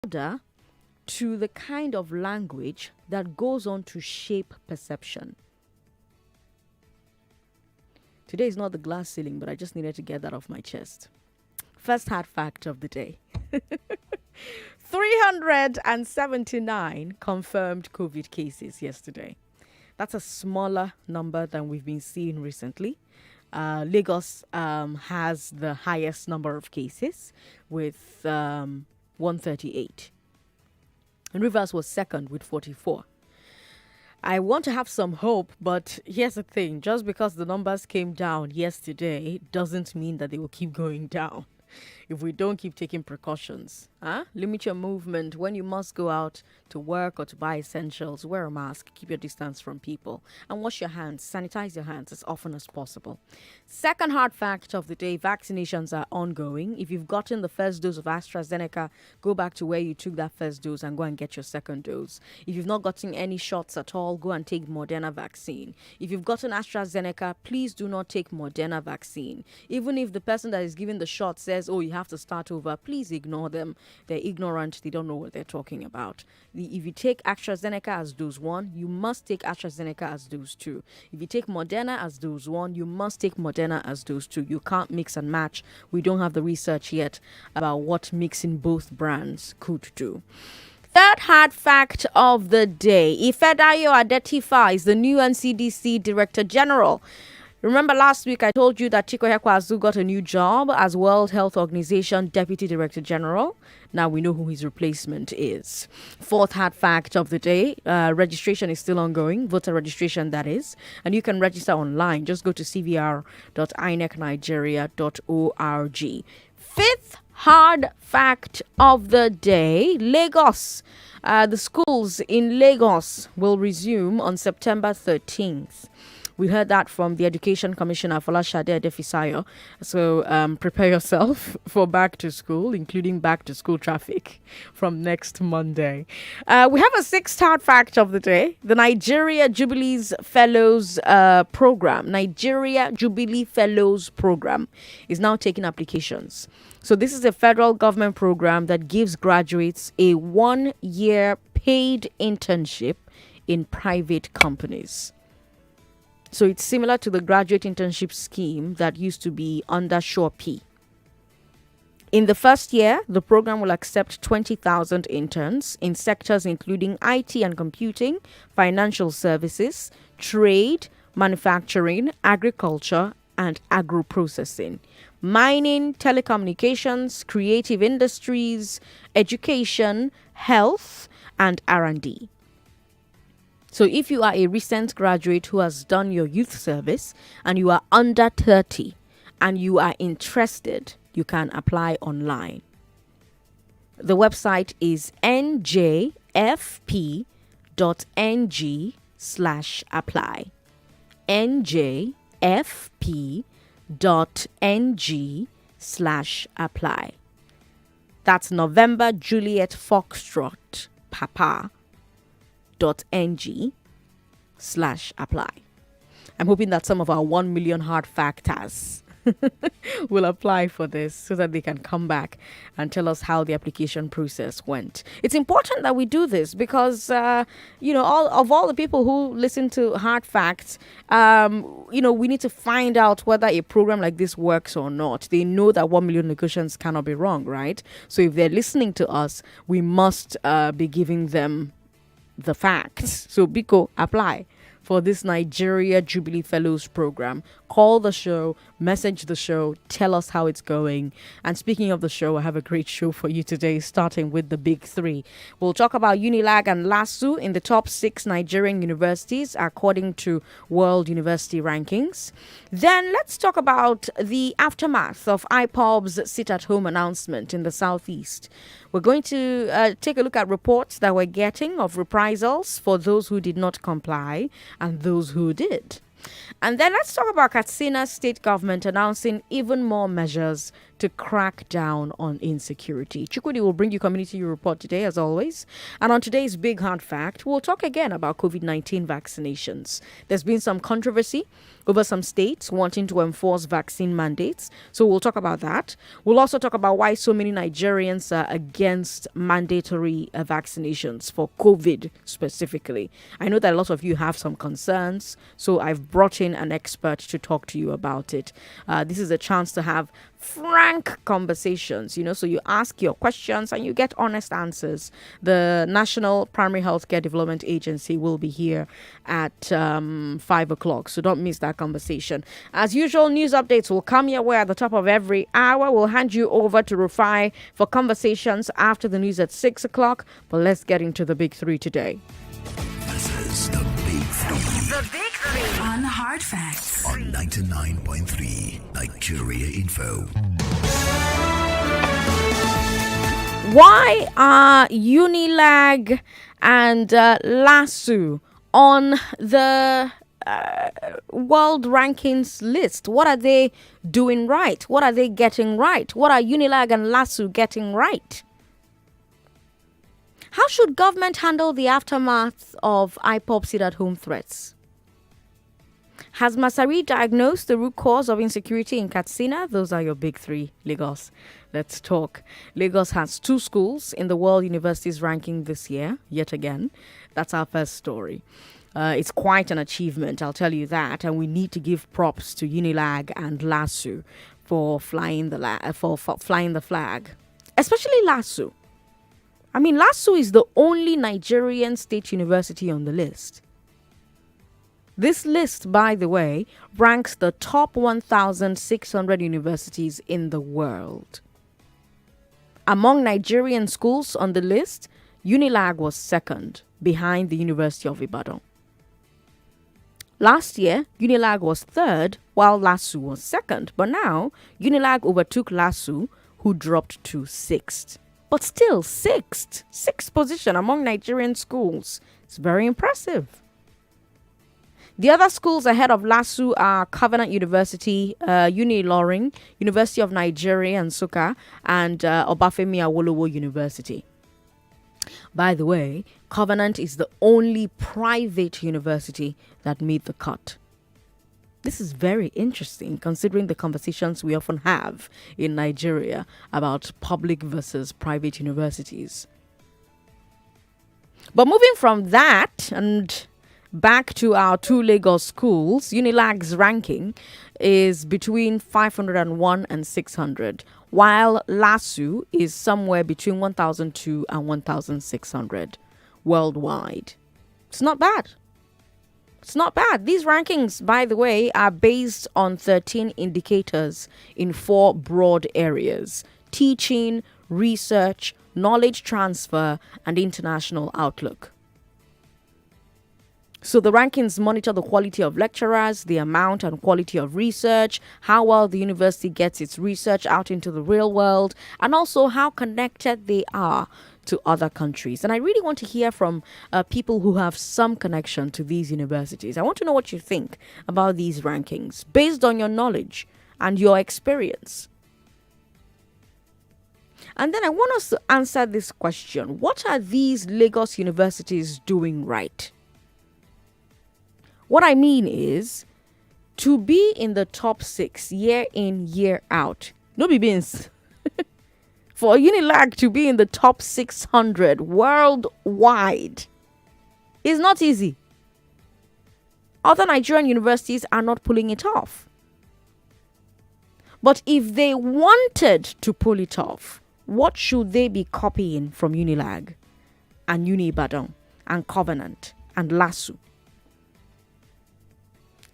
order to the kind of language that goes on to shape perception. Today is not the glass ceiling, but I just needed to get that off my chest. First hard fact of the day. 379 confirmed COVID cases yesterday. That's a smaller number than we've been seeing recently. Lagos has the highest number of cases with 138. And Rivers was second with 44. I want to have some hope, but here's the thing. Just because the numbers came down yesterday doesn't mean that they will keep going down. If we don't keep taking precautions, limit your movement. When you must go out to work or to buy essentials, wear a mask, keep your distance from people, and wash your hands, sanitize your hands as often as possible. Second hard fact of the day, vaccinations are ongoing. If you've gotten the first dose of AstraZeneca, go back to where you took that first dose and go and get your second dose. If you've not gotten any shots at all, go and take Moderna vaccine. If you've gotten AstraZeneca, please do not take Moderna vaccine. Even if the person that is giving the shot says, oh, you have to start over, please ignore them. They're ignorant. They don't know what they're talking about. If you take AstraZeneca as dose 1, you must take AstraZeneca as dose 2. If you take Moderna as dose 1, you must take Moderna as dose 2. You can't mix and match. We don't have the research yet about what mixing both brands could do. Third hard fact of the day. Ifedayo Adetifa is the new NCDC Director General. Remember last week I told you that Chiko Hekwazu got a new job as World Health Organization Deputy Director General. Now we know who his replacement is. Fourth hard fact of the day, registration is still ongoing, voter registration that is, and you can register online. Just go to cvr.inecnigeria.org. Fifth hard fact of the day, Lagos. The schools in Lagos will resume on September 13th. We heard that from the Education Commissioner, Folashade Adefisayo. So prepare yourself for back to school, including back to school traffic from next Monday. We have a sixth hard fact of the day. The Nigeria Jubilees Fellows Program, Nigeria Jubilee Fellows Program, is now taking applications. So this is a federal government program that gives graduates a 1-year paid internship in private companies. So it's similar to the graduate internship scheme that used to be under SureP. In the first year, the program will accept 20,000 interns in sectors including IT and computing, financial services, trade, manufacturing, agriculture, and agro-processing, mining, telecommunications, creative industries, education, health, and R&D. So if you are a recent graduate who has done your youth service and you are under 30 and you are interested, you can apply online. The website is njfp.ng/apply. njfp.ng/apply. That's November Juliet Foxtrot Papa .ng/apply. I'm hoping that some of our 1 million hard factors will apply for this so that they can come back and tell us how the application process went. It's important that we do this because, all the people who listen to hard facts, we need to find out whether a program like this works or not. They know that 1 million locations cannot be wrong, right? So if they're listening to us, we must be giving them the facts. So Biko, apply for this Nigeria Jubilee Fellows program. Call the show, message the show, tell us how it's going. And speaking of the show, I have a great show for you today, starting with the big three. We'll talk about UNILAG and LASU in the top 6 Nigerian universities according to World University Rankings. Then let's talk about the aftermath of IPOB's sit-at-home announcement in the Southeast. We're going to take a look at reports that we're getting of reprisals for those who did not comply and those who did. And then let's talk about Katsina state government announcing even more measures to crack down on insecurity. Chukwudi will bring you Community Report today, as always. And on today's Big Hard Fact, we'll talk again about COVID-19 vaccinations. There's been some controversy over some states wanting to enforce vaccine mandates. So we'll talk about that. We'll also talk about why so many Nigerians are against mandatory vaccinations for COVID specifically. I know that a lot of you have some concerns, so I've brought in an expert to talk to you about it. This is a chance to have frank conversations, so you ask your questions and you get honest answers. The National Primary Healthcare Development Agency will be here at 5 o'clock, so don't miss that conversation. As usual, news updates will come your way at the top of every hour. We'll hand you over to Rufai for conversations after the news at 6 o'clock, but let's get into the big three today. This is the Big Three. The Big Three. On Hard Facts. On 99.3 Nigeria Info. Why are UNILAG and LASU on the world rankings list? What are they doing right? What are they getting right? What are UNILAG and LASU getting right? How should government handle the aftermath of IPOB sit-at-home threats? Has Masari diagnosed the root cause of insecurity in Katsina? Those are your big three, Lagos. Let's talk. Lagos has 2 schools in the World Universities ranking this year, yet again. That's our first story. It's quite an achievement, I'll tell you that, and we need to give props to UNILAG and LASU for flying the flag, especially LASU. I mean, LASU is the only Nigerian state university on the list. This list, by the way, ranks the top 1,600 universities in the world. Among Nigerian schools on the list, UNILAG was second, behind the University of Ibadan. Last year, UNILAG was third, while LASU was second. But now, UNILAG overtook LASU, who dropped to sixth. But still, sixth position among Nigerian schools. It's very impressive. The other schools ahead of LASU are Covenant University, UNILORING, University of Nigeria, Nsukka, and Obafemi Awolowo University. By the way, Covenant is the only private university that made the cut. This is very interesting considering the conversations we often have in Nigeria about public versus private universities. But moving from that and back to our 2 Lagos schools, UNILAG's ranking is between 501 and 600, while LASU is somewhere between 1,002 and 1,600 worldwide. It's not bad. It's not bad. These rankings, by the way, are based on 13 indicators in 4 broad areas: teaching, research, knowledge transfer, and international outlook. So the rankings monitor the quality of lecturers, the amount and quality of research, how well the university gets its research out into the real world, and also how connected they are to other countries. And I really want to hear from people who have some connection to these universities. I want to know what you think about these rankings based on your knowledge and your experience. And then I want us to answer this question: what are these Lagos universities doing right? What I mean is, to be in the top 6 year in, year out, no be beans. For UNILAG to be in the top 600 worldwide is not easy. Other Nigerian universities are not pulling it off. But if they wanted to pull it off, what should they be copying from UNILAG and Uni-Ibadan and Covenant and LASU?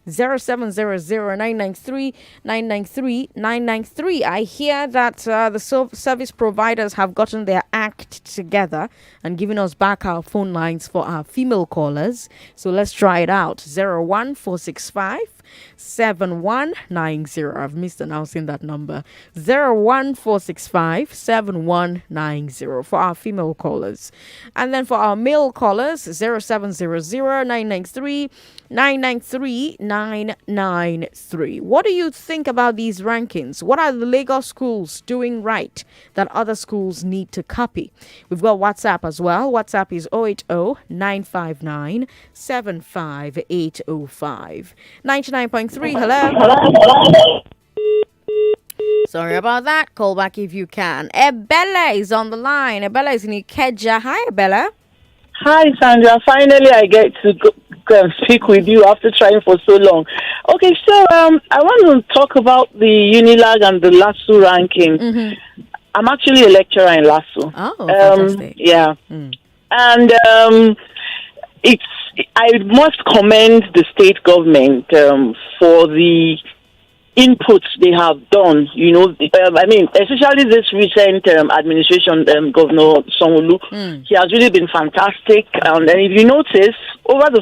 0700-993-993. I hear that the service providers have gotten their act together and given us back our phone lines for our female callers. So let's try it out. 01465 7190. I've missed announcing that number. 01465 7190 for our female callers. And then for our male callers, 0700-993-993. What do you think about these rankings? What are the Lagos schools doing right that other schools need to copy? We've got WhatsApp as well. WhatsApp is 080-959-75805. 99.3, hello. Sorry about that. Call back if you can. Ebella is on the line. Ebella is in Ikeja. Hi, Ebella. Hi, Sandra. Finally, I get to go speak with you after trying for so long. Okay, so I want to talk about the UNILAG and the LASU ranking. Mm-hmm. I'm actually a lecturer in LASU. Oh, fantastic. Yeah. And I must commend the state government for the inputs they have done, especially this recent administration, Governor Sanwo-Olu, he has really been fantastic. And if you notice, over the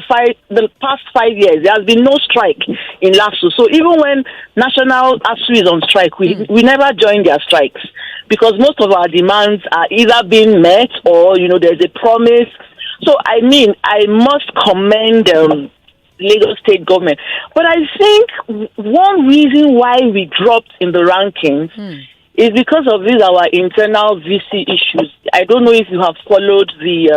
past 5 years, there has been no strike in LASU. So even when National ASU is on strike, we never join their strikes because most of our demands are either being met or, there's a promise. So, I must commend Lagos state government. But I think one reason why we dropped in the rankings is because of our internal VC issues. I don't know if you have followed the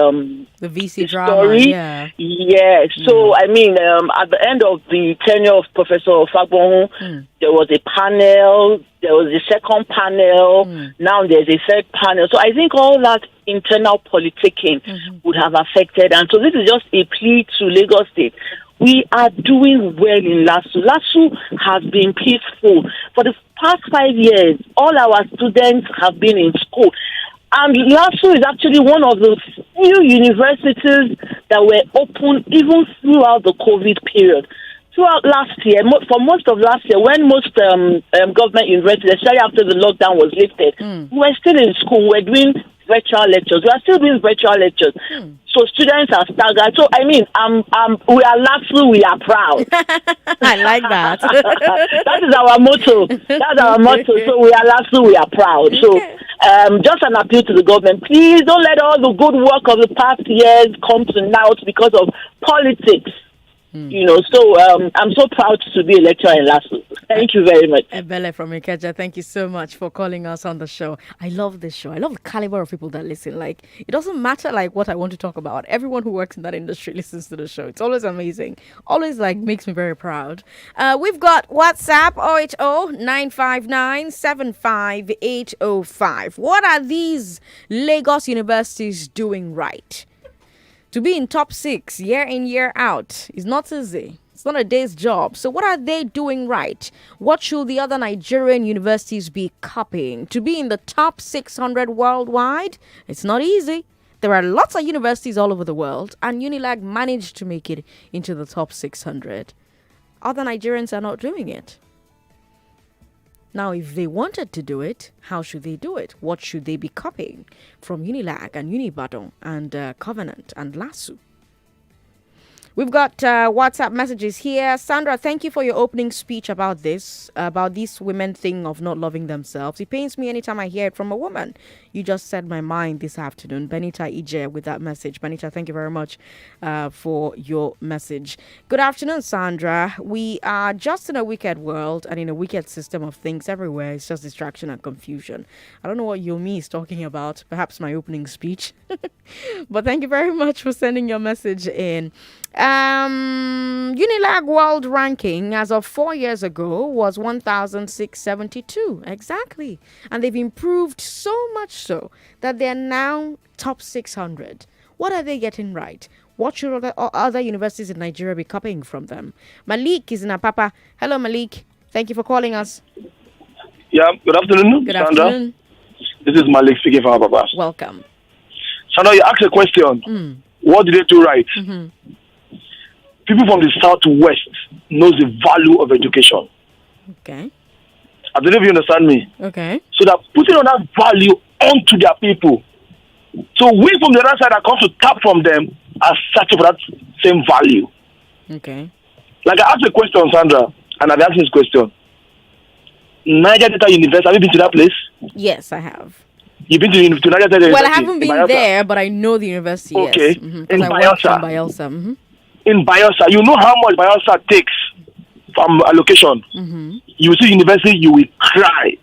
VC drama story. Yeah. Yes. So at the end of the tenure of Professor Fagbon, there was a panel, there was a second panel, now there's a third panel. So I think all that internal politicking would have affected, and so this is just a plea to Lagos State. We are doing well in LASU. LASU has been peaceful. For the past 5 years, all our students have been in school. And LASU is actually one of the few universities that were open even throughout the COVID period. Throughout last year, for most of last year, when most government universities, especially after the lockdown was lifted, we were still in school. We were doing virtual lectures. We are still doing virtual lectures. So students are staggered. So we are LASU, we are proud. I like that. That is our motto. That's our motto. So we are LASU, we are proud. So just an appeal to the government. Please don't let all the good work of the past years come to naught because of politics. So I'm so proud to be a lecturer in LASU. Thank you very much. Ebele from Ikeja, thank you so much for calling us on the show. I love this show. I love the caliber of people that listen. Like, it doesn't matter what I want to talk about. Everyone who works in that industry listens to the show. It's always amazing. Always makes me very proud. We've got WhatsApp 080-959-75805. What are these Lagos universities doing right? To be in top 6 year in, year out is not easy. It's not a day's job. So what are they doing right? What should the other Nigerian universities be copying? To be in the top 600 worldwide, it's not easy. There are lots of universities all over the world, and UNILAG managed to make it into the top 600. Other Nigerians are not doing it. Now, if they wanted to do it, how should they do it? What should they be copying from UNILAG and Unibadan and Covenant and LASU? We've got WhatsApp messages here. Sandra, thank you for your opening speech about this women thing of not loving themselves. It pains me anytime I hear it from a woman. You just set my mind this afternoon. Benita Ije with that message. Benita, thank you very much for your message. Good afternoon, Sandra. We are just in a wicked world and in a wicked system of things everywhere. It's just distraction and confusion. I don't know what Yomi is talking about. Perhaps my opening speech. But thank you very much for sending your message in. UNILAG World Ranking as of 4 years ago was 1,672. Exactly. And they've improved so much so that they're now top 600. What are they getting right? What should other universities in Nigeria be copying from them? Malik is in Apapa. Hello, Malik. Thank you for calling us. Yeah, good afternoon, Good Sandra. afternoon. This is Malik speaking from Apapa. Welcome. Sandra, you asked a question. What did they do right? People from the southwest knows the value of education. Okay. I don't know if you understand me. Okay. So they're putting on that value onto their people. So we from the other side that comes to tap from them are searching for that same value. Okay. Like I asked a question, Sandra. and I've asked this question. Niger Delta University, have you been to that place? Yes, I have. You've been to Niger Delta University? Well, I haven't been there, but I know the university. Okay. Yes. In I worked in Bayelsa. Bayelsa. In Bayelsa, you know how much Bayelsa takes from allocation. You see the university, you will cry.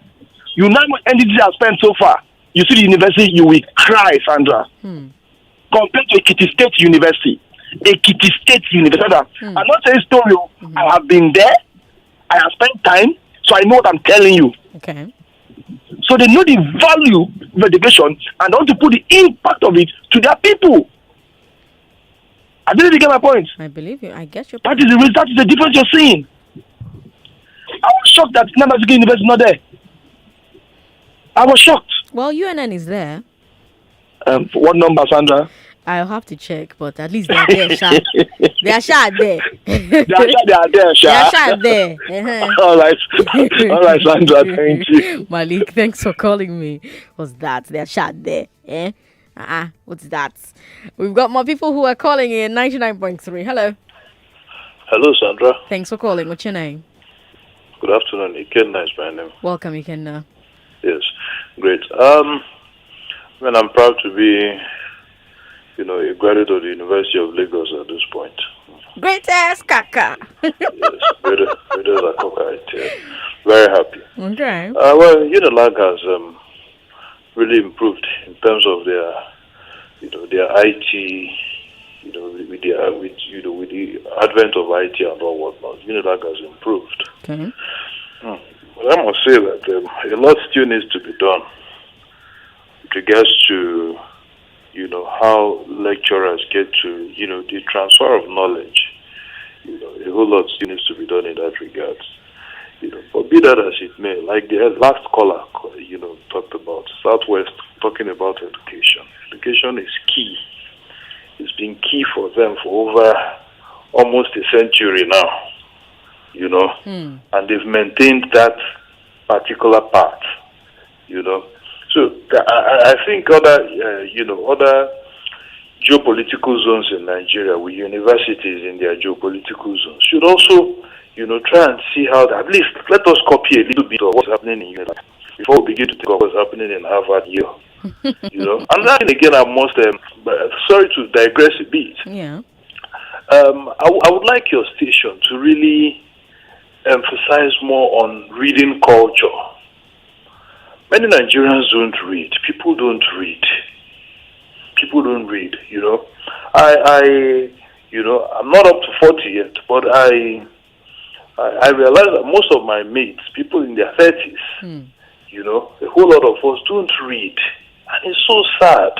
You know how much NDT has spent so far. You see the university, you will cry, Sandra. Compared to Ekiti State University. Ekiti State University. I'm not saying story. I have been there. I have spent time. So I know what I'm telling you. Okay. So they know the value of education and they want to put the impact of it to their people. I didn't get my point. I believe you. I get your point. That is the difference you're seeing. I was shocked that Namazuki University is not there. I was shocked. Well, UNN is there. What number, Sandra? I'll have to check, but at least they're there, Sha. They are Sha there. They are there, Sha. They are Sha there. All right, Sandra, thank you. Malik, thanks for calling me. What's that? They are Sha there. What's that? We've got more people who are calling in 99.3. Hello. Hello, Sandra. Thanks for calling. What's your name? Good afternoon. Ikenna is my name. Welcome, Ikenna. Yes, great. I'm proud to be, a graduate of the University of Lagos at this point. Greatest kaka. Yes, greatest kaka. Very happy. Okay. UNILAG has really improved in terms of their IT, with the advent of IT and all whatnot. UNILAG has improved. Okay. But I must say that a lot still needs to be done with regards to, how lecturers get to, the transfer of knowledge. A whole lot still needs to be done in that regard. But be that as it may, like the last caller, talked about, Southwest, talking about education. Education is key. It's been key for them for over almost a century now, and they've maintained that particular part, So I think other geopolitical zones in Nigeria, with universities in their geopolitical zones, should also, try and see how, at least let us copy a little bit of what's happening in UNILAG before we begin to think of what's happening in Harvard, And then again, I must, sorry to digress a bit. Yeah. I would like your station to really emphasize more on reading culture. Many Nigerians don't read. People don't read. I'm not up to 40 yet, but I realize that most of my mates, people in their 30s, a whole lot of us don't read. And it's so sad.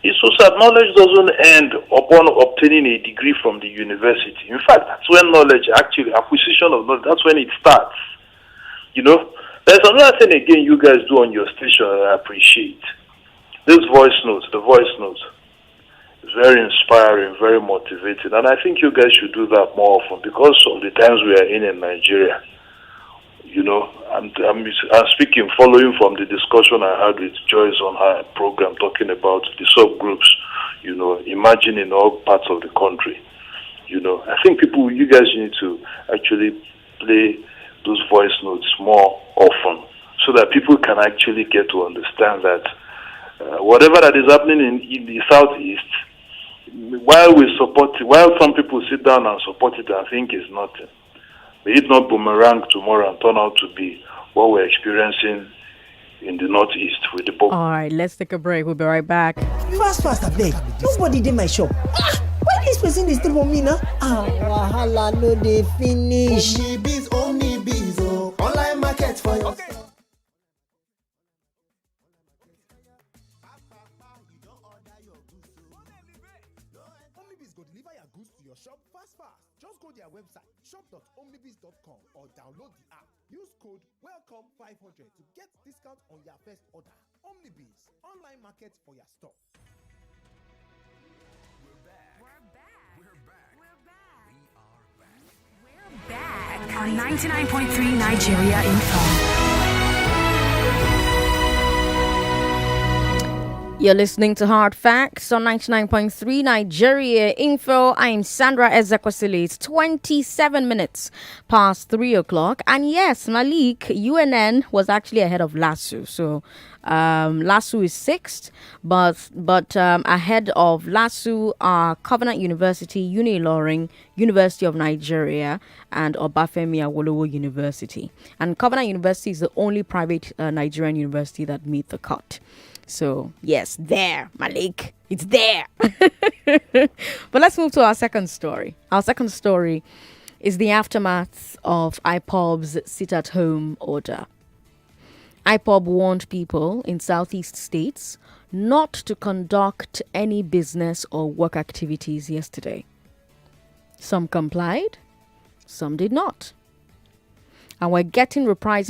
It's so sad. Knowledge doesn't end upon obtaining a degree from the university. In fact, that's when acquisition of knowledge, that's when it starts. There's another thing again you guys do on your station that I appreciate. The voice notes is very inspiring, very motivating, and I think you guys should do that more often because of the times we are in Nigeria. I'm speaking, following from the discussion I had with Joyce on her program, talking about the subgroups, emerging in all parts of the country. I think you guys need to actually play those voice notes more often so that people can actually get to understand that whatever that is happening in the Southeast, while some people sit down and support it and think it's nothing, may it not boomerang tomorrow and turn out to be what we're experiencing in the Northeast with the Boko. All right, let's take a break. We'll be right back. Fast, I beg. Nobody did my shop. Why this person is still for me now? Wahala no dey finish. Omnibiz, oh. Online market for your. Okay. Omnibiz go deliver your goods to your shop fast. Just go to their website shop.omnibiz.com or download the app. Use code WELCOME500 to get discount on your first order. Omnibiz, online market for your store. We're back on 99.3 Nigeria Info. You're listening to Hard Facts on 99.3 Nigeria Info. I'm Sandra Ezekwesili. It's 27 minutes past 3 o'clock. And yes, Malik, UNN was actually ahead of LASU. So LASU is sixth, but ahead of LASU are Covenant University, Unilag, University of Nigeria, and Obafemi Awolowo University. And Covenant University is the only private Nigerian university that meet the cut. So, yes, there, Malik, it's there. But let's move to our second story. Our second story is the aftermath of IPOB's sit-at-home order. IPOB warned people in southeast states not to conduct any business or work activities yesterday. Some complied, some did not. And we're getting reports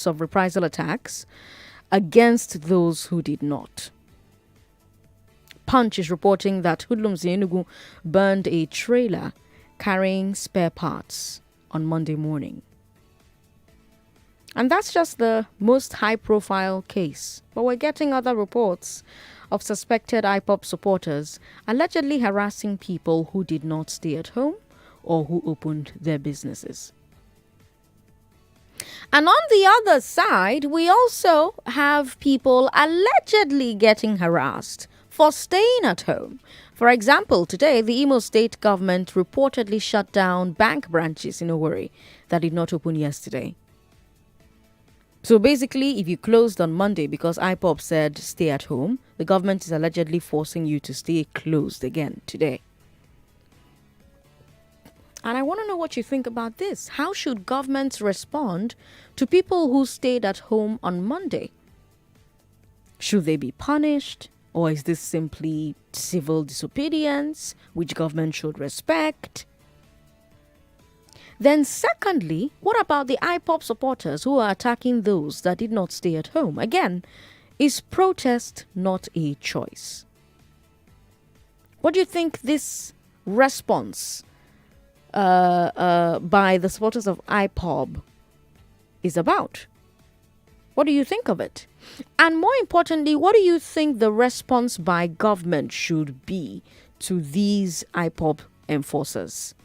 of reprisal attacks against those who did not. Punch is reporting that hoodlums in Enugu burned a trailer carrying spare parts on Monday morning. And that's just the most high-profile case. But we're getting other reports of suspected IPOB supporters allegedly harassing people who did not stay at home or who opened their businesses. And on the other side, we also have people allegedly getting harassed for staying at home. For example, today, the Imo State government reportedly shut down bank branches in Owerri that did not open yesterday. So basically, if you closed on Monday because IPOB said stay at home, the government is allegedly forcing you to stay closed again today. And I want to know what you think about this. How should governments respond to people who stayed at home on Monday? Should they be punished? Or is this simply civil disobedience, which government should respect? Then secondly, what about the IPOB supporters who are attacking those that did not stay at home? Again, is protest not a choice? What do you think this response by the supporters of IPOB is about? What do you think of it? And more importantly, what do you think the response by government should be to these IPOB enforcers?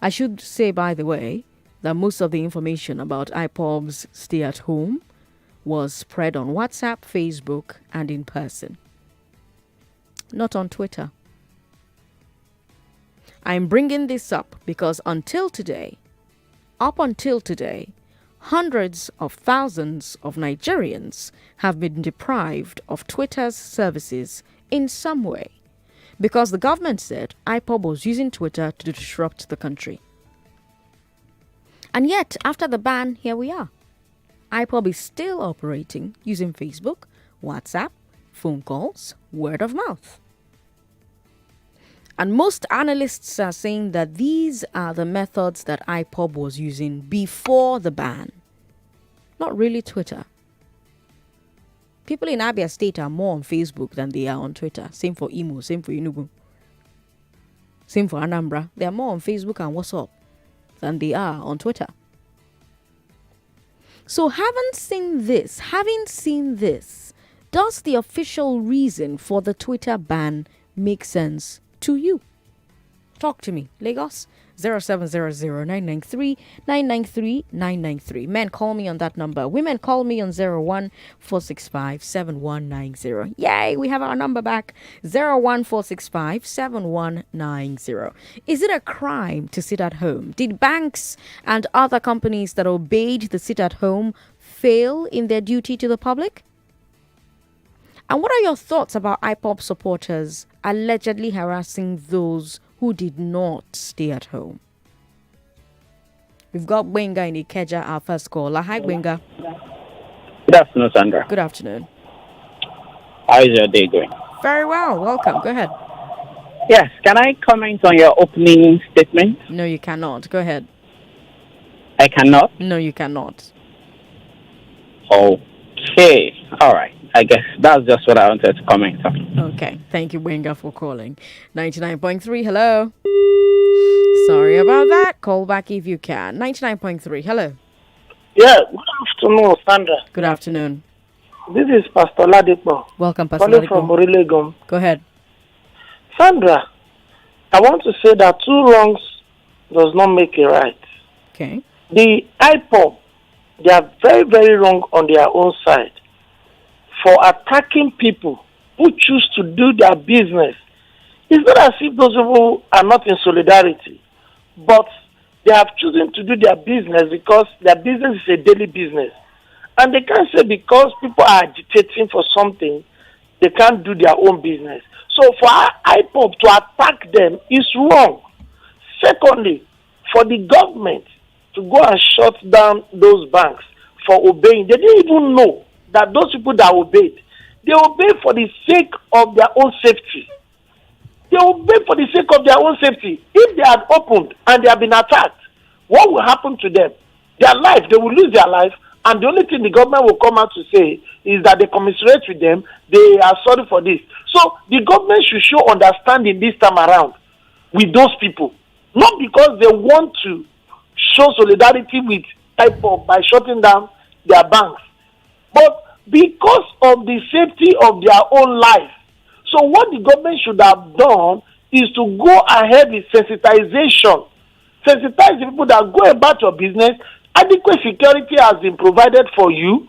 I should say, by the way, that most of the information about IPOB's stay at home was spread on WhatsApp, Facebook, and in person. Not on Twitter. I'm bringing this up because up until today, hundreds of thousands of Nigerians have been deprived of Twitter's services in some way because the government said IPOB was using Twitter to disrupt the country. And yet, after the ban, here we are. IPOB is still operating using Facebook, WhatsApp, phone calls, word of mouth. And most analysts are saying that these are the methods that IPOB was using before the ban. Not really Twitter. People in Abia State are more on Facebook than they are on Twitter. Same for Imo, same for Enugu. Same for Anambra. They are more on Facebook and WhatsApp than they are on Twitter. So having seen this, does the official reason for the Twitter ban make sense to you? Talk to me. Lagos 0700-993-993-993. Men, call me on that number. Women, call me on 01465-7190. Yay, we have our number back. 01465-7190. Is it a crime to sit at home? Did banks and other companies that obeyed the sit at home fail in their duty to the public? And what are your thoughts about IPOB supporters allegedly harassing those who did not stay at home? We've got Benga in Ikeja, our first caller. Hi, Benga. Good afternoon, Sandra. Good afternoon. How is your day going? Very well. Welcome. Go ahead. Yes. Can I comment on your opening statement? No, you cannot. Go ahead. I cannot? No, you cannot. Okay. All right. I guess that's just what I wanted to comment on. Okay. Thank you, Benga, for calling. 99.3, hello. Sorry about that. Call back if you can. 99.3, hello. Yeah, good afternoon, Sandra. Good afternoon. This is Pastor Ladipo. Welcome, Pastor Calling from Ladipo. Orilegum. Go ahead. Sandra, I want to say that two wrongs does not make a right. Okay. The IPOB, they are very, very wrong on their own side for attacking people who choose to do their business. It's not as if those people are not in solidarity, but they have chosen to do their business because their business is a daily business. And they can't say because people are agitating for something, they can't do their own business. So for IPOB to attack them is wrong. Secondly, for the government to go and shut down those banks for obeying, they didn't even know that those people that obeyed, they obeyed for the sake of their own safety. They obeyed for the sake of their own safety. If they had opened and they had been attacked, what will happen to them? Their life, they will lose their life, and the only thing the government will come out to say is that they commiserate with them, they are sorry for this. So the government should show understanding this time around with those people. Not because they want to show solidarity with IPOB by shutting down their banks, but because of the safety of their own life. So what the government should have done is to go ahead with sensitization. Sensitize the people that go about your business. Adequate security has been provided for you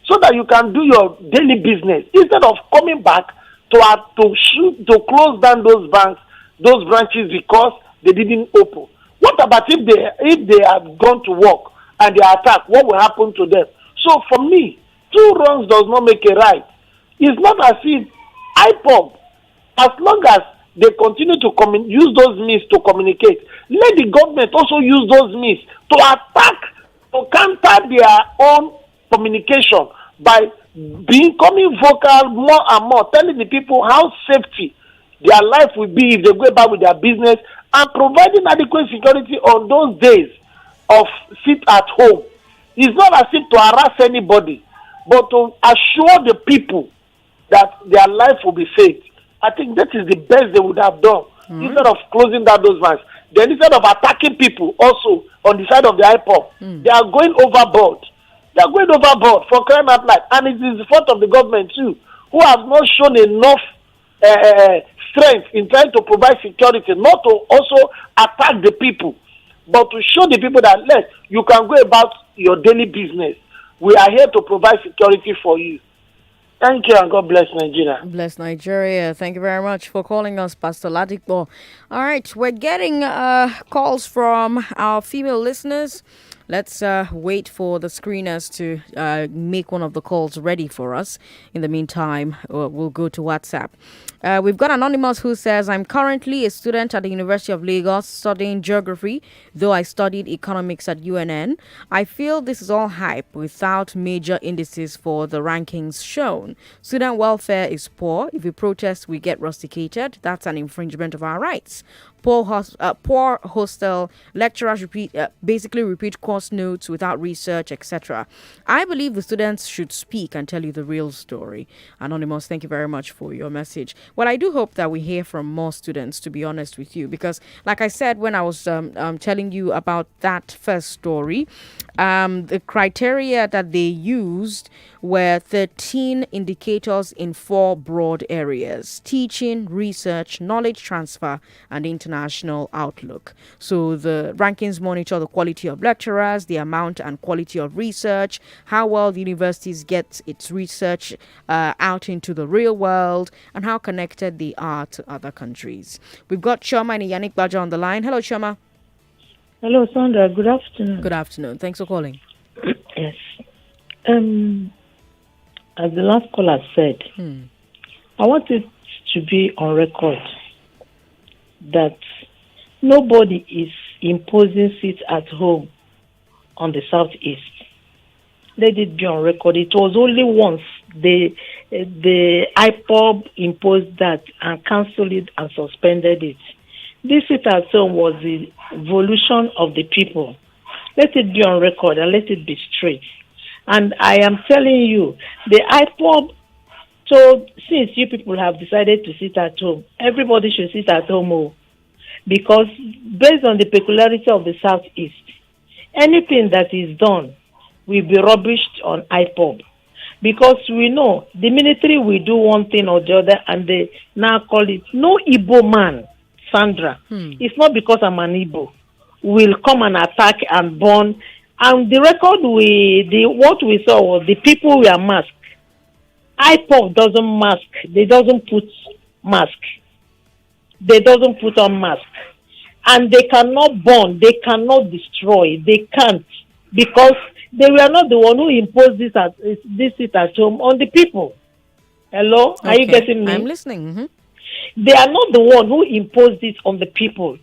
so that you can do your daily business instead of coming back to close down those banks, those branches because they didn't open. What about if they have gone to work and they are attacked? What will happen to them? So for me, two wrongs does not make a right. It's not as if IPOB, as long as they continue to use those means to communicate, let the government also use those means to attack, to counter their own communication by becoming vocal more and more, telling the people how safety their life will be if they go about with their business, and providing adequate security on those days of sit at home. It's not as if to harass anybody, but to assure the people that their life will be saved. I think that is the best they would have done instead of closing down those banks. Then instead of attacking people also on the side of the IPOB, they are going overboard. They are going overboard for crying out loud. And it is the fault of the government too, who has not shown enough strength in trying to provide security, not to also attack the people, but to show the people that, look, you can go about your daily business. We are here to provide security for you. Thank you, and God bless Nigeria. Bless Nigeria. Thank you very much for calling us, Pastor Ladipo. All right, we're getting calls from our female listeners. Let's wait for the screeners to make one of the calls ready for us. In the meantime, we'll go to WhatsApp. We've got Anonymous who says, I'm currently a student at the University of Lagos studying geography, though I studied economics at UNN. I feel this is all hype without major indices for the rankings shown. Student welfare is poor. If we protest, we get rusticated. That's an infringement of our rights. Poor hostel, lecturers basically repeat course notes without research, etc. I believe the students should speak and tell you the real story. Anonymous, thank you very much for your message. Well, I do hope that we hear from more students, to be honest with you, because like I said when I was telling you about that first story, the criteria that they used were 13 indicators in 4 broad areas: teaching, research, knowledge transfer, and international outlook. So the rankings monitor the quality of lecturers, the amount and quality of research, how well the universities get its research out into the real world, and how connected they are to other countries. We've got Choma and Yannick Baja on the line. Hello, Choma. Hello, Sandra. Good afternoon. Good afternoon. Thanks for calling. Yes. As the last caller said, I want it to be on record that nobody is imposing seats at home on the Southeast. Let it be on record. It was only once the IPOB imposed that and cancelled it and suspended it. This seat at home was the evolution of the people. Let it be on record and let it be straight. And I am telling you, the IPOB told, since you people have decided to sit at home, everybody should sit at home, because based on the peculiarity of the Southeast, anything that is done will be rubbished on IPOB. Because we know the military will do one thing or the other, and they now call it no Igbo man, Sandra. It's not because I'm an Igbo. Will come and attack and burn. And the record what we saw was the people were masked. IPOB doesn't mask. They doesn't put mask. They doesn't put on mask. And they cannot burn. They cannot destroy. They can't. Because they were not the one who imposed this at home on the people. Hello? Okay. Are you getting me? I'm listening. Mm-hmm. They are not the one who imposed this on the people.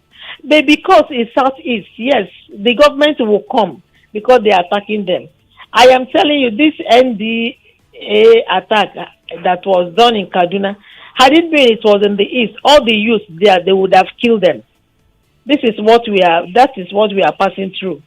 Because in Southeast, yes, the government will come because they are attacking them. I am telling you, this NDA attack that was done in Kaduna, had it been it was in the East, all the youth there, they would have killed them. That is what we are passing through.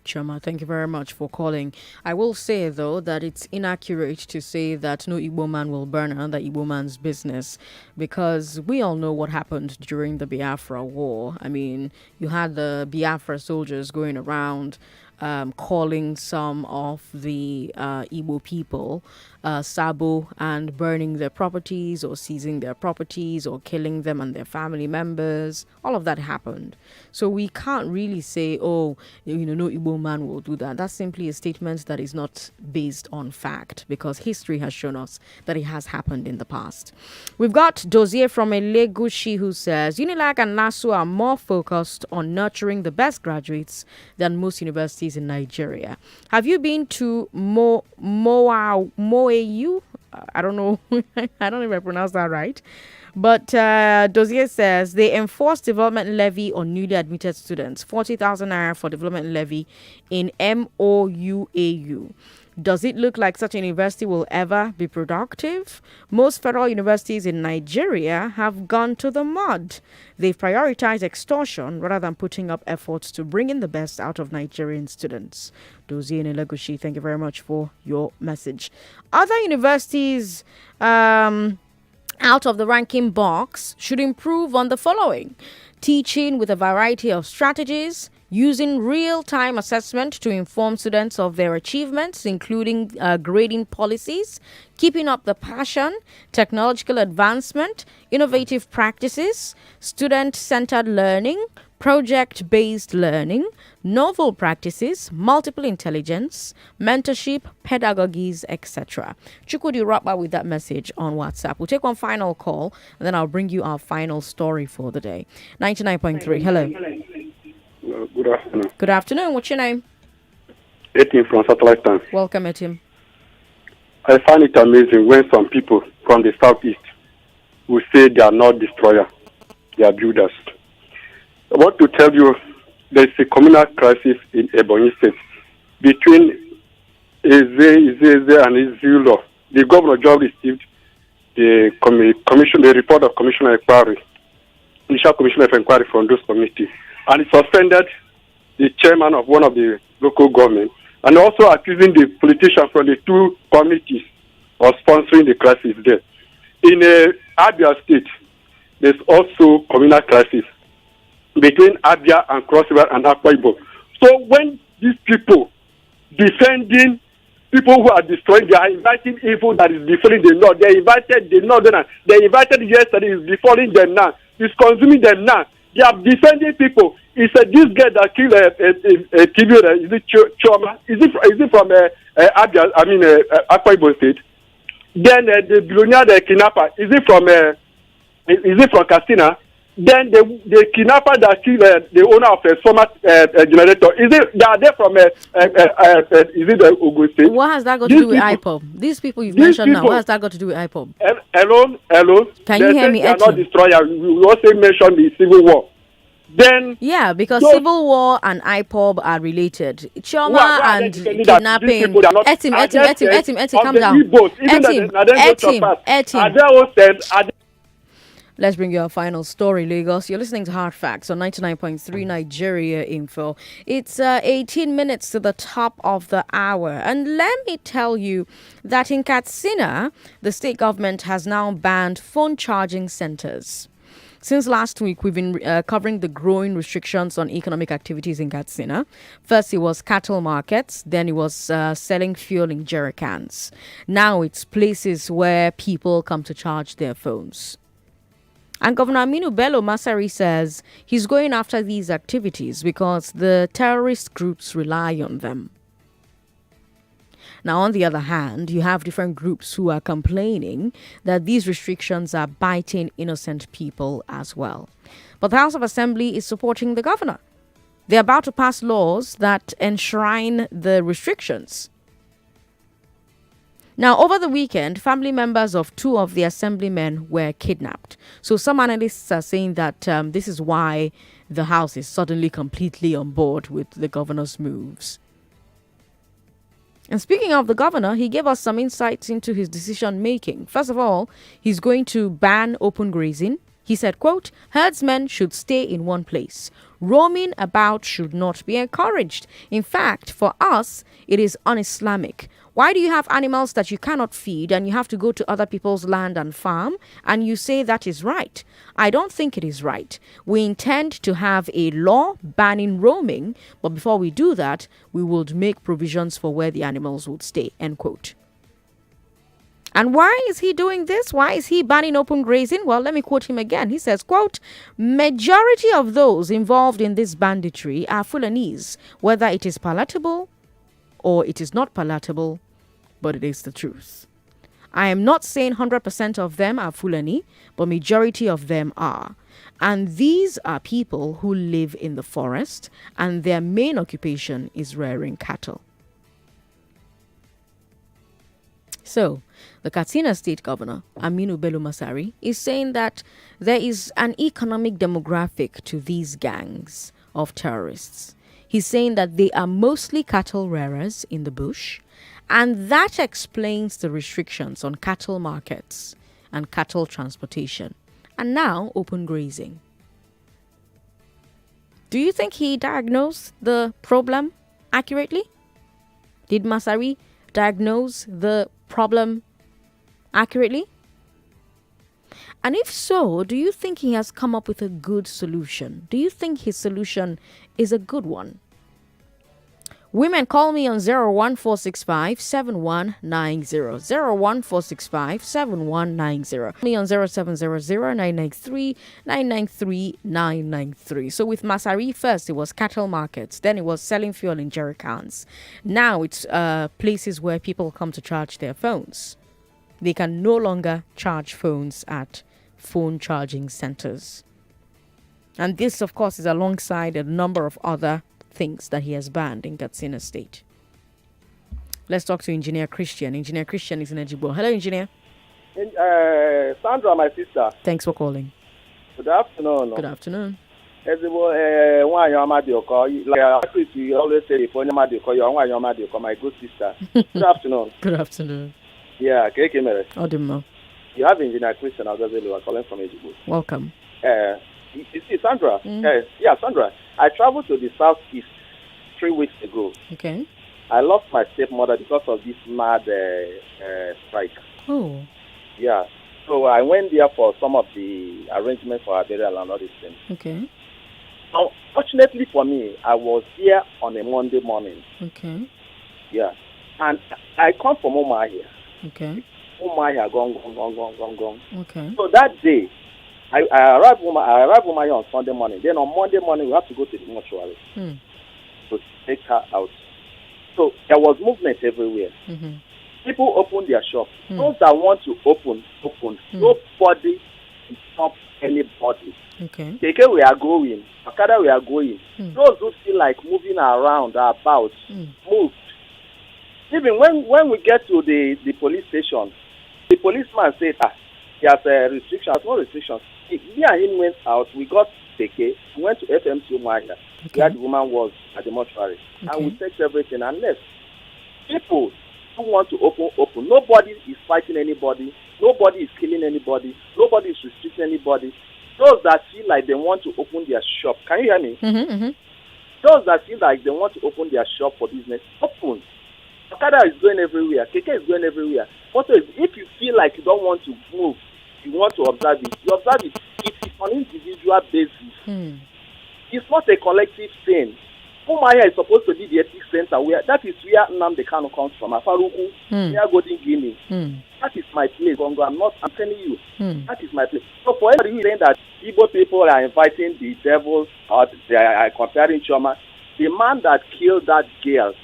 Choma, thank you very much for calling. I will say, though, that it's inaccurate to say that no Igbo man will burn another Igbo man's business, because we all know what happened during the Biafra War. I mean, you had the Biafra soldiers going around calling some of the Igbo people Sabo, and burning their properties or seizing their properties or killing them and their family members. All of that happened. So we can't really say, no Igbo man will do that. That's simply a statement that is not based on fact, because history has shown us that it has happened in the past. We've got Dozier from Elegushi who says, UNILAG and LASU are more focused on nurturing the best graduates than most universities in Nigeria. Have you been to Moau? I don't know. I don't know if I pronounced that right. But Dozier says they enforce development levy on newly admitted students. 40,000 naira for development levy in MOUAU. Does it look like such a university will ever be productive? Most federal universities in Nigeria have gone to the mud. They've prioritized extortion rather than putting up efforts to bring in the best out of Nigerian students. Dozie and Elegushi, thank you very much for your message. Other universities out of the ranking box should improve on the following: teaching with a variety of strategies, using real-time assessment to inform students of their achievements, including grading policies, keeping up the passion, technological advancement, innovative practices, student-centered learning, project-based learning, novel practices, multiple intelligence, mentorship, pedagogies, etc. Chukwudi Rappa with that message on WhatsApp. We'll take one final call, and then I'll bring you our final story for the day. 99.3, hello. Good afternoon. Good afternoon. What's your name? Etim from Satellite Town. Welcome, Etim. I find it amazing when some people from the southeast will say they are not destroyers, they are builders. I want to tell you there is a communal crisis in Ebonyi State between Eze and Izulo. The governor just received the report of commissioner inquiry, initial commissioner of inquiry from those committees, and he suspended the chairman of one of the local government, and also accusing the politicians from the two committees of sponsoring the crisis there. In Abia State, there's also communal crisis between Abia and Cross River and Akwa Ibom. So when these people defending people who are destroying, they are inviting evil that is befalling the North. They invited the Northern. They invited yesterday, is befalling them now. It's consuming them now. They are defending people. He said this guy that killed a TV, is it Choma? Is it from Abia? I mean Akwa Ibom State. Then the billionaire, the kidnapper, is it from Katsina? Then the kidnapper that killed the owner of a former generator, are they from is it the Ogun State? What has that got to do with IPOB? These people you've mentioned now, what has that got to do with IPOB? Hello. Can you hear me? They are not destroyers. We also mentioned the Civil War. Then because Civil War and IPOB are related. Choma and kidnapping. Etim, calm down. Etim. Let's bring you our final story, Lagos. You're listening to Hard Facts on 99.3 Nigeria Info. It's 18 minutes to the top of the hour. And let me tell you that in Katsina, the state government has now banned phone charging centers. Since last week, we've been covering the growing restrictions on economic activities in Katsina. First, it was cattle markets. Then it was selling fuel in jerry cans. Now it's places where people come to charge their phones. And Governor Aminu Bello Masari says he's going after these activities because the terrorist groups rely on them. Now, on the other hand, you have different groups who are complaining that these restrictions are biting innocent people as well. But the House of Assembly is supporting the governor. They're about to pass laws that enshrine the restrictions. Now, over the weekend, family members of 2 of the assemblymen were kidnapped. So some analysts are saying that this is why the House is suddenly completely on board with the governor's moves. And speaking of the governor, he gave us some insights into his decision making. First of all, he's going to ban open grazing. He said, quote, herdsmen should stay in one place. Roaming about should not be encouraged. In fact, for us, it is un-Islamic. Why do you have animals that you cannot feed and you have to go to other people's land and farm and you say that is right? I don't think it is right. We intend to have a law banning roaming, but before we do that, we would make provisions for where the animals would stay, end quote. And why is he doing this? Why is he banning open grazing? Well, let me quote him again. He says, quote, majority of those involved in this banditry are Fulanese, whether it is palatable or it is not palatable, but it is the truth. I am not saying 100% of them are Fulani, but majority of them are. And these are people who live in the forest and their main occupation is rearing cattle. So, the Katsina State Governor, Aminu Bello Masari, is saying that there is an economic demographic to these gangs of terrorists. He's saying that they are mostly cattle rearers in the bush, and that explains the restrictions on cattle markets and cattle transportation, and now open grazing. Do you think he diagnosed the problem accurately? Did Masari diagnose the problem accurately? And if so, do you think he has come up with a good solution? Do you think his solution is a good one? Women, call me on 01465 7190. 01465 7190. Me on 0700 993 993 993. So with Masari, first it was cattle markets, then it was selling fuel in jerry cans. Now it's places where people come to charge their phones. They can no longer charge phones at phone charging centers. And this, of course, is alongside a number of other things that he has banned in Katsina State. Let's talk to Engineer Christian. Engineer Christian is in Ejibo. Hello, Engineer. Sandra, my sister. Thanks for calling. Good afternoon. Good afternoon. Ejibo, why you always say, if you my good sister. Good afternoon. Good afternoon. Yeah, Keke Mere. Odimo. You have Engineer Christian Agazelu calling from Ejibo. Welcome. You see, Sandra. Sandra. I traveled to the southeast 3 weeks ago. Okay. I lost my stepmother because of this mad strike. Oh. Yeah. So I went there for some of the arrangements for her burial and all these things. Okay. Unfortunately for me, I was here on a Monday morning. Okay. Yeah. And I come from Umahia. Okay. Umahia, gong. Okay. So that day, I arrived Umahia on Sunday morning. Then on Monday morning, we have to go to the mortuary to take her out. So there was movement everywhere. Mm-hmm. People opened their shops. Those that want to open. Nobody to stop anybody. Okay. Keke, we are going. Okada, we are going. Those who feel like moving around, about, moved. Even when we get to the police station, the policeman said, there's restrictions. No restrictions. Me and him went out. We got Keke. We went to FMC Umahia, where the woman was at the mortuary. And we checked everything. And left. People who want to open. Nobody is fighting anybody. Nobody is killing anybody. Nobody is restricting anybody. Those that feel like they want to open their shop. Can you hear me? Mm-hmm. Those that feel like they want to open their shop for business, open. Okada is going everywhere. Keke is going everywhere. Also, if you feel like you don't want to move, you want to observe it, you observe it. it is on individual basis. It's not a collective thing. Umaya is supposed to be the ethics center where that is where Nnamdi Kanu comes from. Afaruku, near Golden Guinea. That is my place, Congo. I'm telling you. That is my place. So for everybody who is saying that Igbo people are inviting the devils or they are comparing Choma, the man that killed that girl,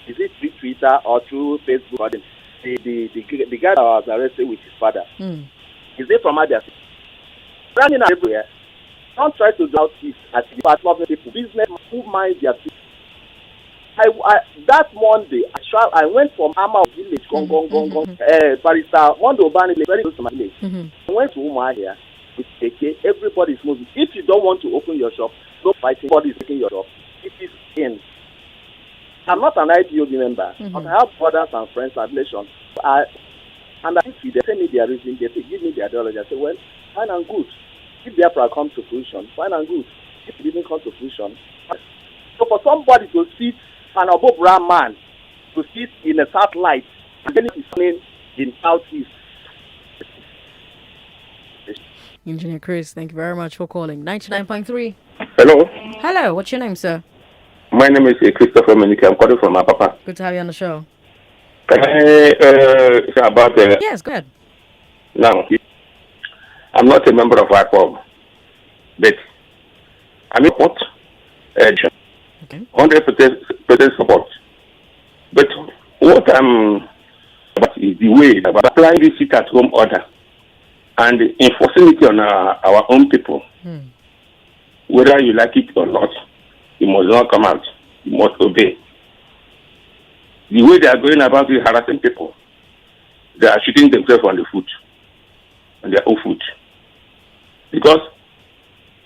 is it through Twitter or through Facebook? Or the guy that was arrested with his father, is it from Adia? Running everywhere. Don't try to doubt this as the part of the people. Business who mind their business. That Monday, I went from Ama village, Barista, Mondo Obani, very close to my village. I went to Uma here with AK. Everybody's moving. If you don't want to open your shop, go fighting. Everybody's taking your shop. It is in. I'm not an IPOB member, but I have brothers and friends and relations. And if they tell me their reason, they give me their ideology. I say, well, fine and good. If Biafra comes to fruition, fine and good. If it didn't come to fruition, so for somebody to sit, an above brown man, to sit in a satellite, and then it's playing in Southeast. Engineer Chris, thank you very much for calling. 99.3. Hello. Hello, what's your name, sir? My name is Christopher Menike. I'm calling from Apapa. Good to have you on the show. Can I say about... yes, go ahead. Now, I'm not a member of IPOB, but I'm in support. 100% support. But what I'm about is the way about applying this sit-at-home order and enforcing it on our own people. Whether you like it or not, you must not come out. You must obey. The way they are going about it, harassing people, they are shooting themselves on the foot, on their own foot. Because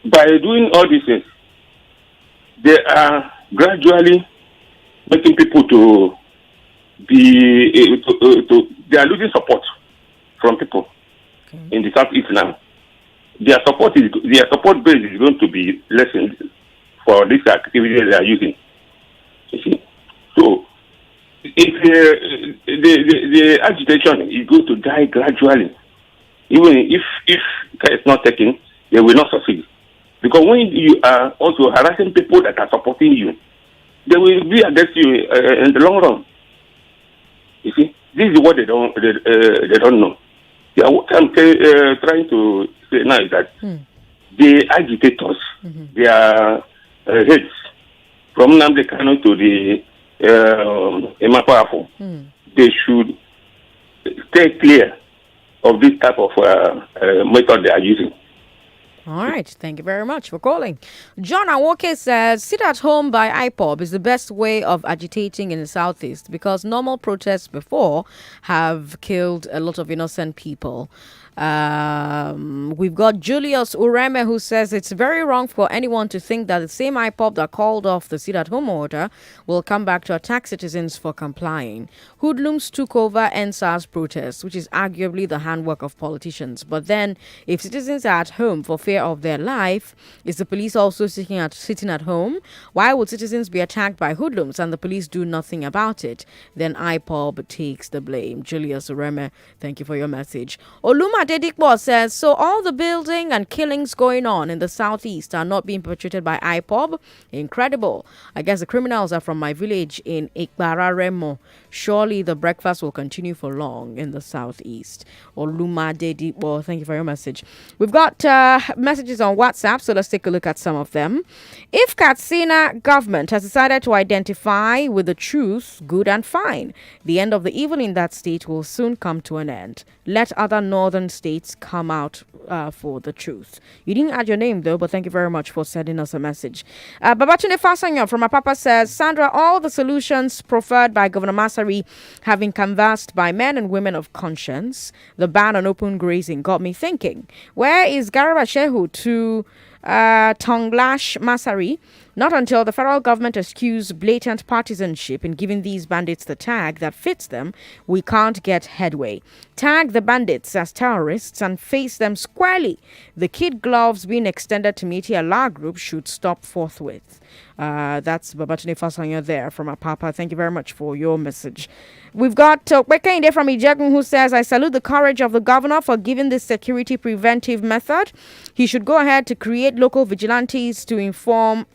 by doing all these things, they are gradually making people to be they are losing support from people in the Southeast now. Their support base is going to be lessened for this activity they are using. You see, so the agitation is going to die gradually. Even if care is not taken, they will not succeed. Because when you are also harassing people that are supporting you, they will be against you in the long run. You see, this is what they don't know. What I'm trying to say now is that the agitators, their heads, from Nnamdi Kanu to the Emakwafu, they should stay clear of this type of method they are using. All right. Thank you very much for calling. John Awoke says, sit at home by IPOB is the best way of agitating in the Southeast because normal protests before have killed a lot of innocent people. We've got Julius Ureme who says it's very wrong for anyone to think that the same IPOB that called off the sit-at-home order will come back to attack citizens for complying. Hoodlums took over NSAS protests, which is arguably the handwork of politicians. But then, if citizens are at home for fear of their life, is the police also sitting at home? Why would citizens be attacked by hoodlums and the police do nothing about it? Then IPOB takes the blame. Julius Ureme, thank you for your message. Oluma Dedikbo says, so all the building and killings going on in the Southeast are not being perpetrated by IPOB? Incredible. I guess the criminals are from my village in Ikbararemo. Surely the breakfast will continue for long in the Southeast. Oluma Dedikbo, thank you for your message. We've got messages on WhatsApp, so let's take a look at some of them. If Katsina government has decided to identify with the truth, good and fine. The end of the evil in that state will soon come to an end. Let other northern states come out for the truth. You didn't add your name though, but thank you very much for sending us a message. Babatunde Fasanyo from Apapa says, Sandra, all the solutions proffered by Governor Masari have been canvassed by men and women of conscience. The ban on open grazing got me thinking, where is Garba Shehu to Tonglash Masari? Not until the federal government eschews blatant partisanship in giving these bandits the tag that fits them, we can't get headway. Tag the bandits as terrorists and face them squarely. The kid gloves being extended to Media La Group should stop forthwith. That's Babatune Fasanya there from Apapa. Thank you very much for your message. We've got Bekende from Ijegun who says, I salute the courage of the governor for giving this security preventive method. He should go ahead to create local vigilantes to inform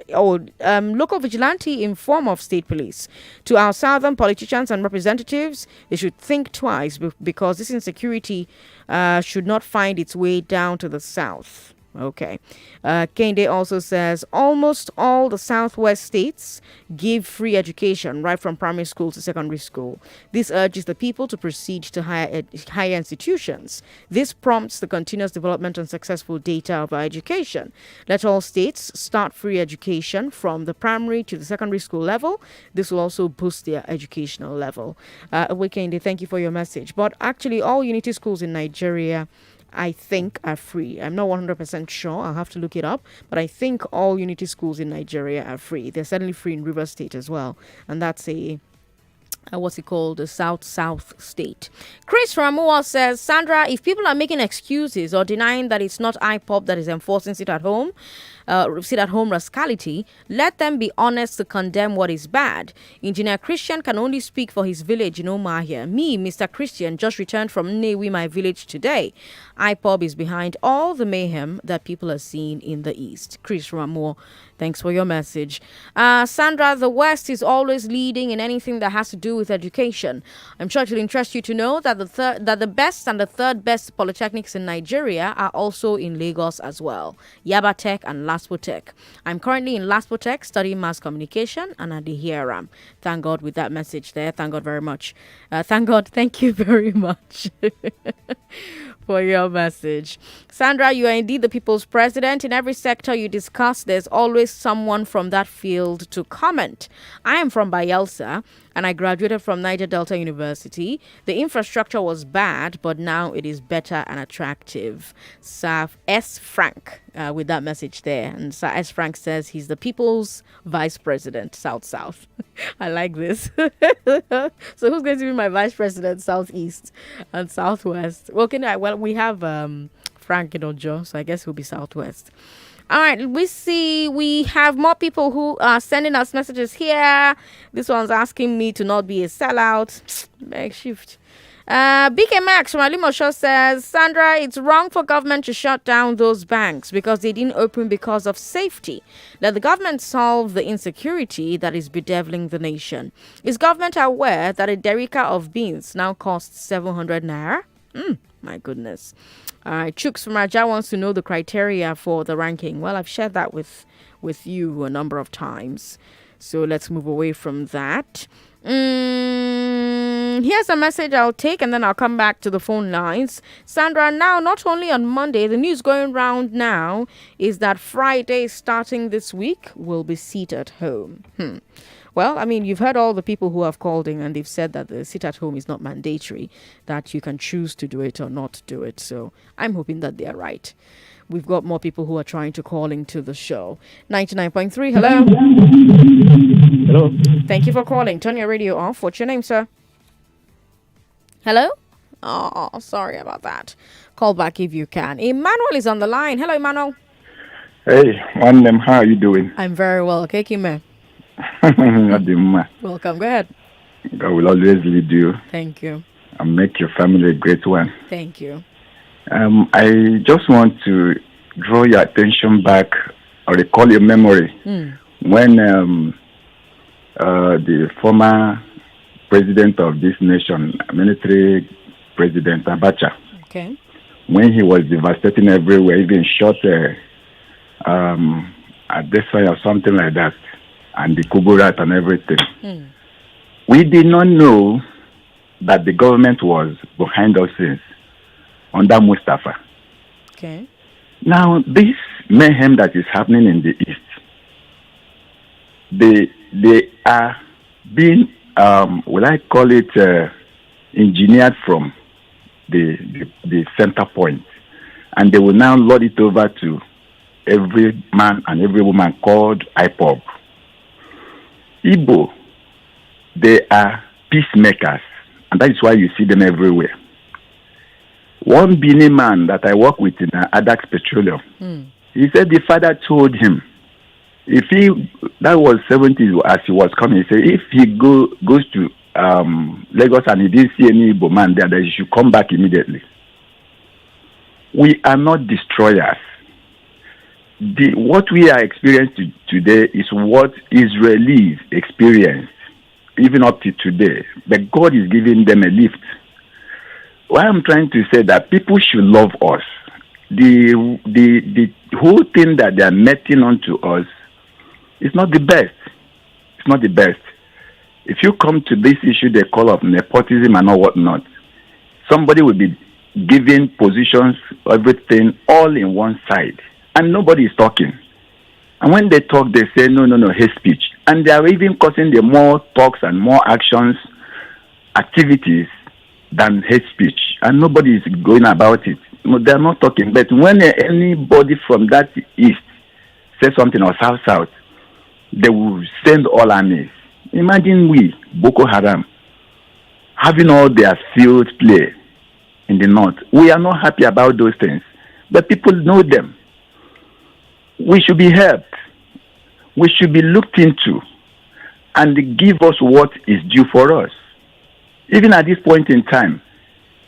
local vigilante in form of state police. To our southern politicians and representatives, they should think twice because this insecurity should not find its way down to the south. Okay. Kende also says almost all the southwest states give free education right from primary school to secondary school. This urges the people to proceed to higher institutions. This prompts the continuous development and successful data of our education. Let all states start free education from the primary to the secondary school level. This will also boost their educational level. Kende, thank you for your message. But actually, all unity schools in Nigeria, I think, are free. I'm not 100% sure. I'll have to look it up. But I think all unity schools in Nigeria are free. They're certainly free in River State as well. And that's a what's it called? The South state. Chris Ramua says, Sandra, if people are making excuses or denying that it's not IPOB that is enforcing sit at home rascality, let them be honest to condemn what is bad. Engineer Christian can only speak for his village in Omahia. Me, Mr. Christian, just returned from Newi, my village today. IPOB is behind all the mayhem that people are seeing in the east. Chris Ramore, thanks for your message. Sandra, the West is always leading in anything that has to do with education. I'm sure it will interest you to know that the best and the third best polytechnics in Nigeria are also in Lagos as well. Yaba Tech and Laspo Tech. I'm currently in Laspo Tech studying mass communication and at the HERAM. Thank God with that message there. Thank God very much. Thank God. Thank you very much for your message. Sandra, you are indeed the people's president. In every sector you discuss, there's always someone from that field to comment. I am from Bayelsa and I graduated from Niger Delta University. The infrastructure was bad, but now it is better and attractive. Saf S. Frank with that message there. And Sir S. Frank says he's the people's vice president, South. I like this. So who's going to be my vice president, Southeast and Southwest? Well, we have Frank in Ojo, so I guess he'll be Southwest. All right, we have more people who are sending us messages here. This one's asking me to not be a sellout. Makeshift. BK Max from Alimosho says, Sandra, it's wrong for government to shut down those banks because they didn't open because of safety. Let the government solve the insecurity that is bedeviling the nation. Is government aware that a derica of beans now costs 700 naira? My goodness. Chooks from Raja wants to know the criteria for the ranking. Well, I've shared that with you a number of times. So let's move away from that. Here's a message I'll take and then I'll come back to the phone lines. Sandra, now not only on Monday, the news going round now is that Friday starting this week will be sit at home. Well, I mean, you've heard all the people who have called in and they've said that the sit at home is not mandatory, that you can choose to do it or not do it. So I'm hoping that they're right. We've got more people who are trying to call into the show. 99.3, hello. Hello. Thank you for calling. Turn your radio off. What's your name, sir? Hello? Oh, sorry about that. Call back if you can. Emmanuel is on the line. Hello, Emmanuel. Hey, one name. How are you doing? I'm very well. Okay, Kime. Welcome. Go ahead. God will always lead you. Thank you. And make your family a great one. Thank you. I just want to draw your attention back or recall your memory when the former president of this nation, military president Abacha, when he was devastating everywhere, even shot a destroyer or something like that, and the Kuburat and everything. We did not know that the government was behind us since under Mustafa. Okay. Now, this mayhem that is happening in the east, they are being, will I call it, engineered from the center point, and they will now load it over to every man and every woman called IPOB. Igbo, they are peacemakers, and that is why you see them everywhere. One Benin man that I work with in Adax Petroleum, he said the father told him, that was 70s as he was coming, he said if he goes to Lagos and he didn't see any Igbo man there, that he should come back immediately. We are not destroyers. What we are experiencing today is what Israelis experienced even up to today. But God is giving them a lift. What I'm trying to say that people should love us. The whole thing that they are netting onto us is not the best. It's not the best. If you come to this issue they call of nepotism and all whatnot, somebody will be giving positions, everything, all in one side. And nobody is talking. And when they talk, they say, no, hate speech. And they are even causing the more talks and more actions, activities, than hate speech. And nobody is going about it. No, they are not talking. But when anybody from that east says something or south, they will send all armies. Imagine we, Boko Haram, having all their field play in the north. We are not happy about those things. But people know them. We should be helped. We should be looked into and give us what is due for us. Even at this point in time,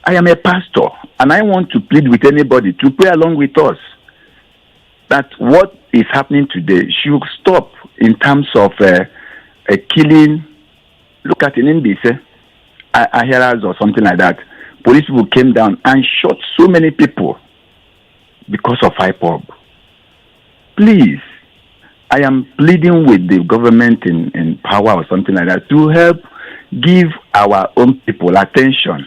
I am a pastor and I want to plead with anybody to pray along with us that what is happening today should stop in terms of a killing. Look at in Mbise, Aheras or something like that. Police people came down and shot so many people because of IPOB. Please, I am pleading with the government in power or something like that to help give our own people attention.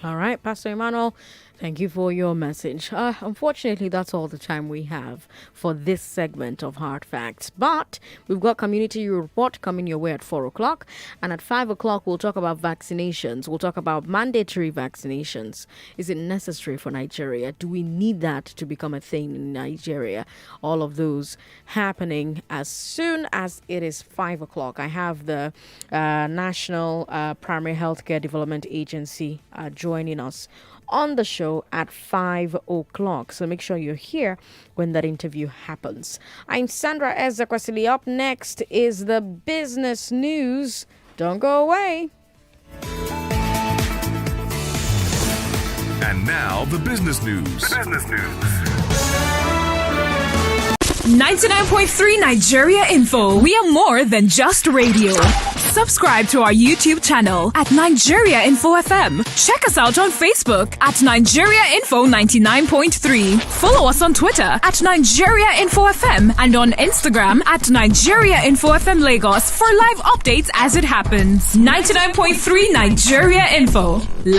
All right, Pastor Emmanuel, thank you for your message. Unfortunately, that's all the time we have for this segment of Hard Facts. But we've got Community Report coming your way at 4 o'clock. And at 5 o'clock, we'll talk about vaccinations. We'll talk about mandatory vaccinations. Is it necessary for Nigeria? Do we need that to become a thing in Nigeria? All of those happening as soon as it is 5 o'clock. I have the National Primary Healthcare Development Agency joining us on the show at 5 o'clock. So make sure you're here when that interview happens. I'm Sandra Ezekwesili. Up next is the business news. Don't go away. And now the business news. 99.3 Nigeria Info. We are more than just radio. Subscribe to our YouTube channel at Nigeria Info FM. Check us out on Facebook at Nigeria Info 99.3. Follow us on Twitter at Nigeria Info FM and on Instagram at Nigeria Info FM Lagos for live updates as it happens. 99.3 Nigeria Info. Let's